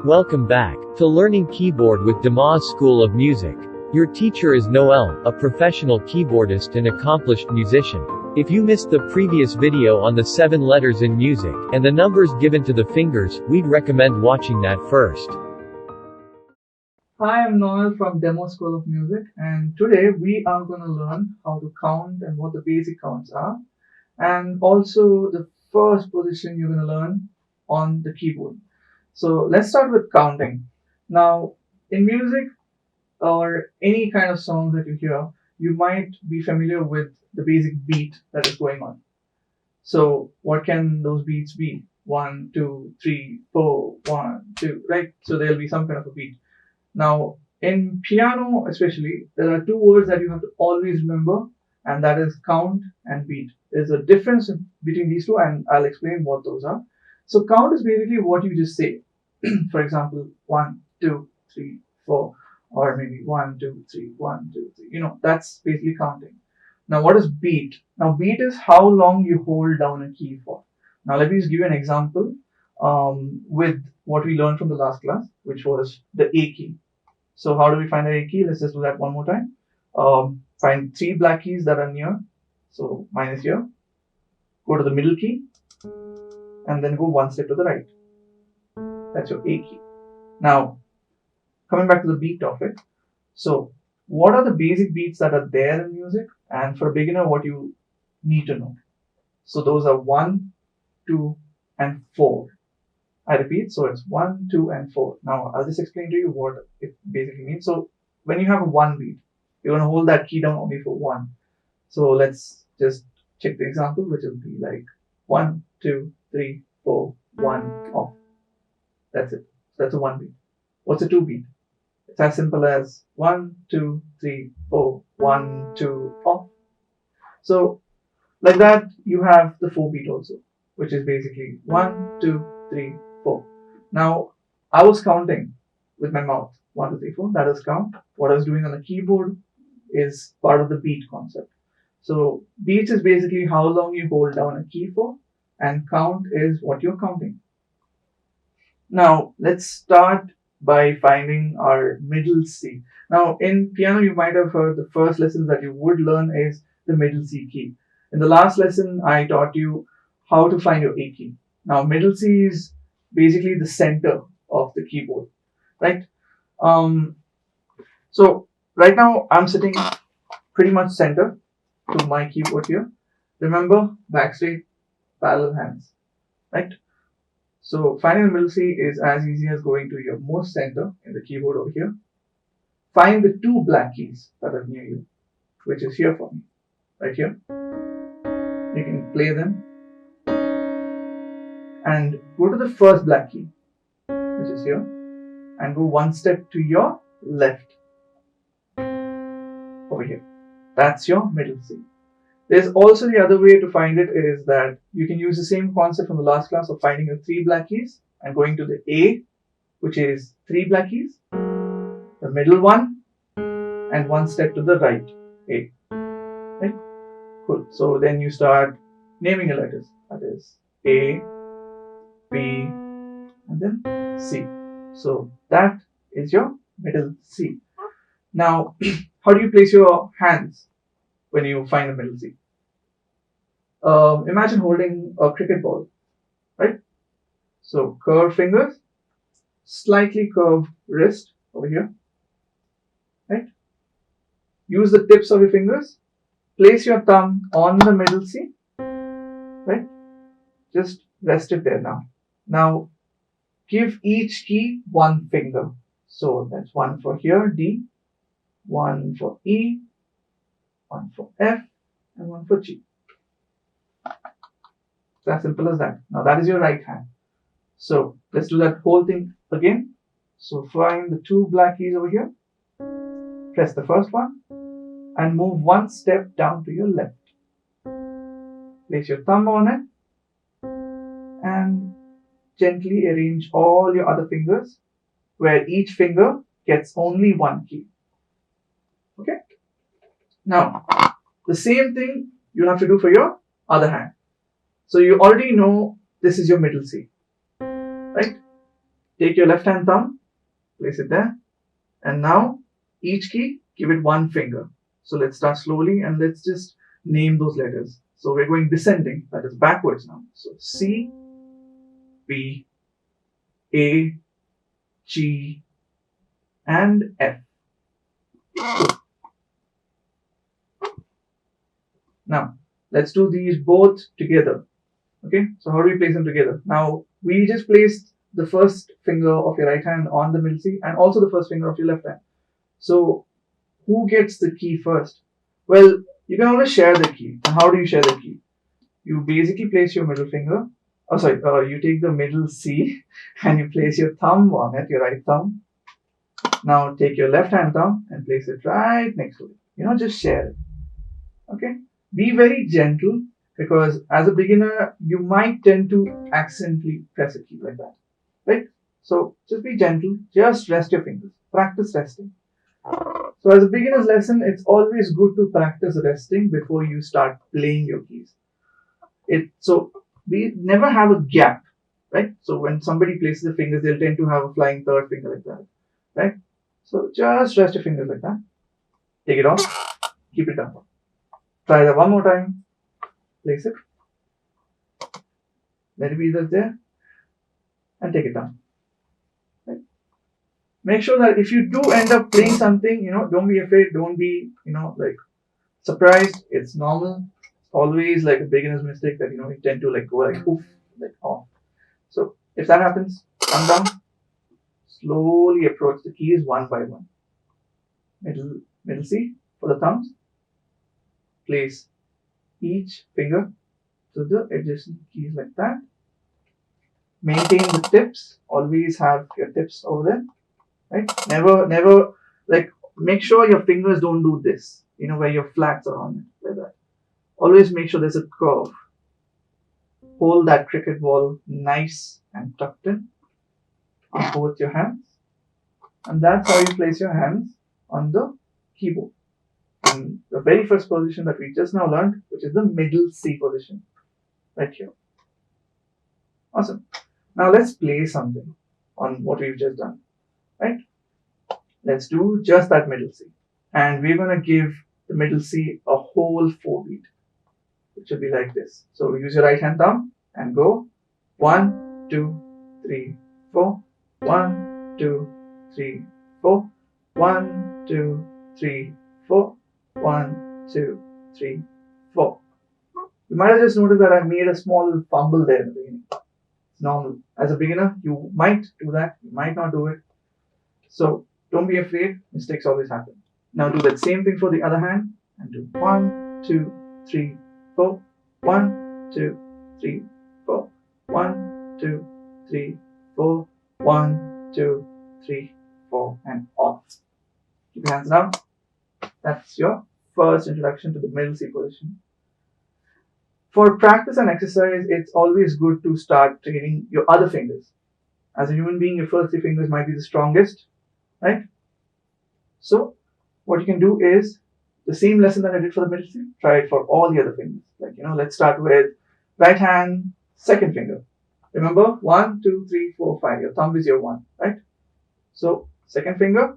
Welcome back to Learning Keyboard with Demoz School of Music. Your teacher is Noel, a professional keyboardist and accomplished musician. If you missed the previous video on the 7 letters in music, and the numbers given to the fingers, we'd recommend watching that first. Hi, I'm Noel from Demoz School of Music, and today we are going to learn how to count and what the basic counts are, and also the first position you're going to learn on the keyboard. So let's start with counting. Now, in music or any kind of song that you hear, you might be familiar with the basic beat that is going on. So what can those beats be? 1, 2, 3, 4, 1, 2, right? So there'll be some kind of a beat. Now, in piano especially, there are 2 words that you have to always remember, and that is count and beat. There's a difference between these two, and I'll explain what those are. So count is basically what you just say. For example, 1, 2, 3, 4, or maybe 1, 2, 3, 1, 2, 3. That's basically counting. Now, what is beat? Now, beat is how long you hold down a key for. Now, let me just give you an example with what we learned from the last class, which was the A key. So how do we find the A key? Let's just do that one more time. Find 3 black keys that are near. So mine is here. Go to the middle key and then go 1 step to the right. That's your A key. Now, coming back to the beat of it. So what are the basic beats that are there in music? And for a beginner, what you need to know. So those are 1, 2, and 4. I repeat, so it's 1, 2, and 4. Now, I'll just explain to you what it basically means. So when you have a 1 beat, you're going to hold that key down only for 1. So let's just check the example, which will be like 1, 2, 3, 4, 1, off. That's it. So that's a 1 beat. What's a 2 beat? It's as simple as 1, 2, 3, 4, 1, 2, off. So like that, you have the 4 beat also, which is basically 1, 2, 3, 4. Now, I was counting with my mouth. 1, 2, 3, 4. That is count. What I was doing on the keyboard is part of the beat concept. So beats is basically how long you hold down a key for, and count is what you're counting. Now, let's start by finding our middle C. Now, in piano, you might have heard the first lesson that you would learn is the middle C key. In the last lesson, I taught you how to find your A key. Now, middle C is basically the center of the keyboard, right? So right now, I'm sitting pretty much center to my keyboard here. Remember, backstraight, parallel hands, right? So finding the middle C is as easy as going to your most center in the keyboard over here. Find the 2 black keys that are near you, which is here for me, right here. You can play them. And go to the first black key, which is here, and go 1 step to your left, over here. That's your middle C. There's also the other way to find it is that you can use the same concept from the last class of finding your 3 black keys and going to the A, which is 3 black keys, the middle one, and 1 step to the right, A. Right? Cool. So then you start naming your letters. That is A, B, and then C. So that is your middle C. Now, how do you place your hands when you find the middle C? Imagine holding a cricket ball, right? So curved fingers, slightly curved wrist over here, right? Use the tips of your fingers. Place your thumb on the middle C, right? Just rest it there now. Now, give each key 1 finger. So that's 1 for here, D, 1 for E, 1 for F, and 1 for G. It's as simple as that. Now that is your right hand. So let's do that whole thing again. So find the 2 black keys over here. Press the first one and move 1 step down to your left. Place your thumb on it and gently arrange all your other fingers where each finger gets only 1 key. Okay? Now, the same thing you'll have to do for your other hand. So you already know this is your middle C, right? Take your left hand thumb, place it there, and now each key, give it one finger. So let's start slowly and let's just name those letters. So we're going descending, that is backwards now. So C, B, A, G, and F. Now, let's do these both together. Okay, so how do we place them together? Now, we just placed the first finger of your right hand on the middle C and also the first finger of your left hand. So, who gets the key first? Well, you can always share the key. And how do you share the key? You basically place your middle finger. You take the middle C and you place your thumb on it, your right thumb. Now take your left hand thumb and place it right next to it. Just share it. Okay? Be very gentle because as a beginner, you might tend to accidentally press a key like that. Right? So just be gentle. Just rest your fingers. Practice resting. So as a beginner's lesson, it's always good to practice resting before you start playing your keys. So we never have a gap, right? So when somebody places the fingers, they'll tend to have a flying third finger like that, right? So just rest your fingers like that. Take it off. Keep it down. Try that one more time. Place it. Let it be just there. And take it down. Right? Make sure that if you do end up playing something, don't be afraid. Don't be, surprised. It's normal. Always like a beginner's mistake that you tend to go like oof, like off. So if that happens, come down, slowly approach the keys one by one. Middle C for the thumbs. Place each finger to the adjacent keys like that. Maintain the tips. Always have your tips over there. Right? Never make sure your fingers don't do this. Where your flats are on it like that. Always make sure there's a curve. Hold that cricket ball nice and tucked in on both your hands. And that's how you place your hands on the keyboard. And the very first position that we just now learned, which is the middle C position. Right here. Awesome. Now let's play something on what we've just done. Right? Let's do just that middle C. And we're going to give the middle C a whole 4 beat. It should be like this. So use your right hand thumb and go 1, 2, 3, 4. 1, 2, 3, 4. 1, 2, 3, 4. 1, 2, 3, 4. You might have just noticed that I made a small little fumble there in the beginning. It's normal. As a beginner, you might do that. You might not do it. So don't be afraid. Mistakes always happen. Now do that same thing for the other hand and do 1, 2, 3, 4. 1, 2, 3, 4. 1, 2, 3, 4. 1, 2, 3, 4, and off. Keep your hands down. That's your first introduction to the middle C position. For practice and exercise, it's always good to start training your other fingers. As a human being, your first 3 fingers might be the strongest, right? So, what you can do is the same lesson that I did for the middle C, try it for all the other fingers. Let's start with right hand, second finger. Remember, 1, 2, 3, 4, 5. Your thumb is your 1, right? So, second finger,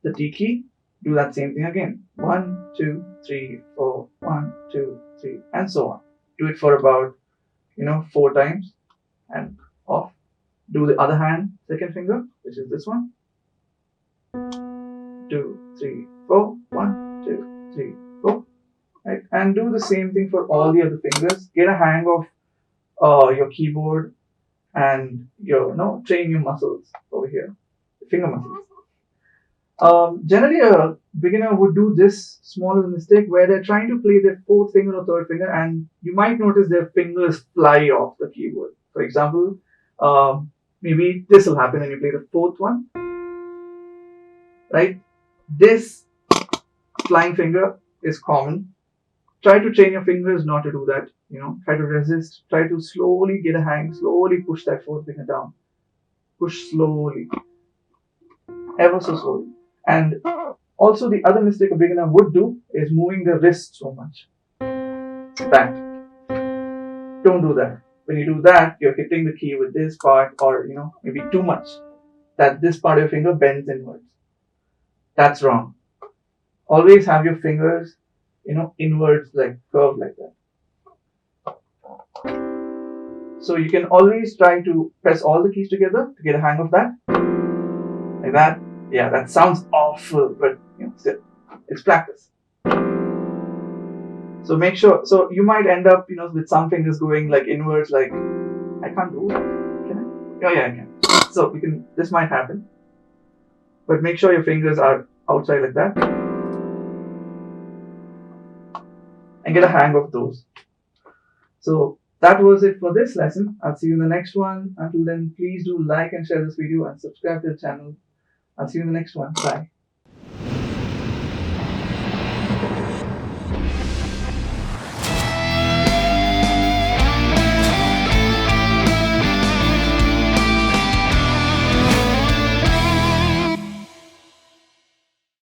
the D key, do that same thing again. 1, 2, 3, 4, 1, 2, 3, and so on. Do it for about, 4 times and off. Do the other hand, second finger, which is this one. 2, 3, 4. 1, 2, 3, 4. Right? And do the same thing for all the other fingers. Get a hang of your keyboard and train your muscles over here, the finger muscles. Generally, a beginner would do this small mistake where they're trying to play their 4th finger or 3rd finger, and you might notice their fingers fly off the keyboard. For example, maybe this will happen when you play the 4th one, right? This flying finger is common. Try to train your fingers not to do that. Try to resist. Try to slowly get a hang. Slowly push that 4th finger down. Push slowly, ever so slowly. And also the other mistake a beginner would do is moving the wrist so much. That. Don't do that. When you do that, you're hitting the key with this part, or maybe too much, that this part of your finger bends inwards. That's wrong. Always have your fingers, inwards, like curved like that. So you can always try to press all the keys together to get a hang of that. Like that. Yeah, that sounds awful, but still, it's practice. So make sure. So you might end up, with some fingers going like inwards, like I can't do that. Can I? Oh yeah, I can. So this might happen, but make sure your fingers are outside like that, and get a hang of those. So that was it for this lesson. I'll see you in the next one. Until then, please do like and share this video and subscribe to the channel. I'll see you in the next one. Bye.